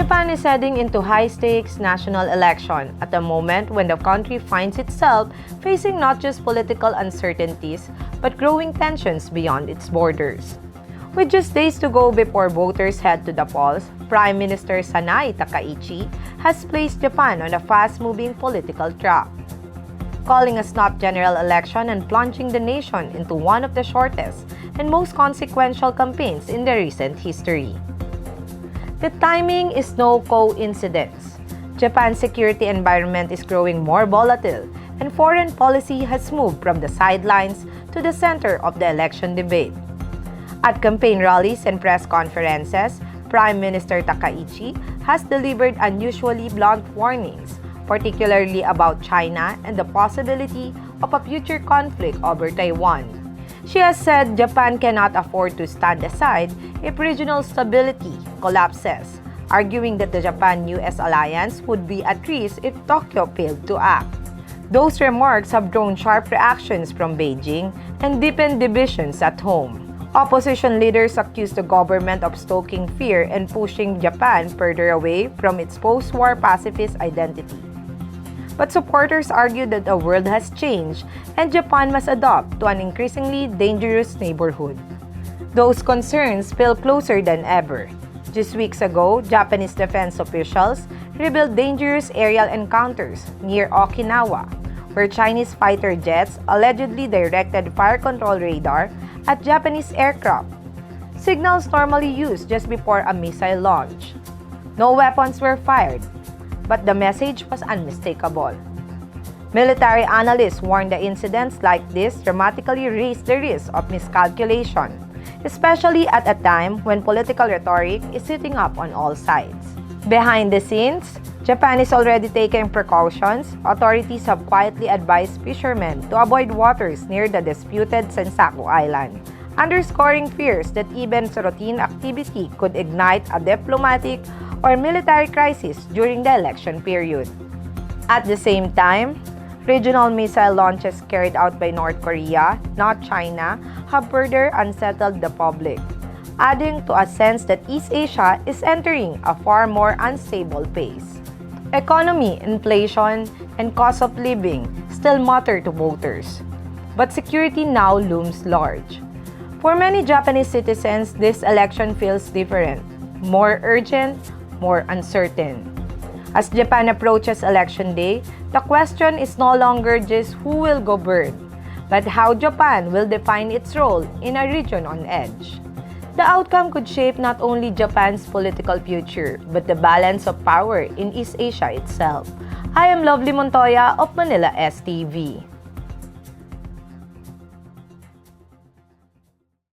Japan is heading into high-stakes national election at a moment when the country finds itself facing not just political uncertainties, but growing tensions beyond its borders. With just days to go before voters head to the polls, Prime Minister Sanai Takaichi has placed Japan on a fast-moving political track, calling a snap general election and plunging the nation into one of the shortest and most consequential campaigns in the recent history. The timing is no coincidence. Japan's security environment is growing more volatile, and foreign policy has moved from the sidelines to the center of the election debate. At campaign rallies and press conferences, Prime Minister Takaichi has delivered unusually blunt warnings, particularly about China and the possibility of a future conflict over Taiwan. She has said Japan cannot afford to stand aside if regional stability collapses, arguing that the Japan-US alliance would be at risk if Tokyo failed to act. Those remarks have drawn sharp reactions from Beijing and deepened divisions at home. Opposition leaders accuse the government of stoking fear and pushing Japan further away from its post-war pacifist identity. But supporters argue that the world has changed and Japan must adapt to an increasingly dangerous neighborhood. Those concerns feel closer than ever. Just weeks ago, Japanese defense officials revealed dangerous aerial encounters near Okinawa, where Chinese fighter jets allegedly directed fire control radar at Japanese aircraft, signals normally used just before a missile launch. No weapons were fired, but the message was unmistakable. Military analysts warn the incidents like this dramatically raise the risk of miscalculation, especially at a time when political rhetoric is heating up on all sides. Behind the scenes, Japan is already taking precautions. Authorities have quietly advised fishermen to avoid waters near the disputed Senkaku Island, underscoring fears that even routine activity could ignite a diplomatic or military crisis during the election period. At the same time, regional missile launches carried out by North Korea, not China, have further unsettled the public, adding to a sense that East Asia is entering a far more unstable phase. Economy, inflation, and cost of living still matter to voters, but security now looms large. For many Japanese citizens, this election feels different, more urgent, more uncertain. As Japan approaches Election Day, the question is no longer just who will govern, but how Japan will define its role in a region on edge. The outcome could shape not only Japan's political future, but the balance of power in East Asia itself. I am Lovely Montoya of Manila STV.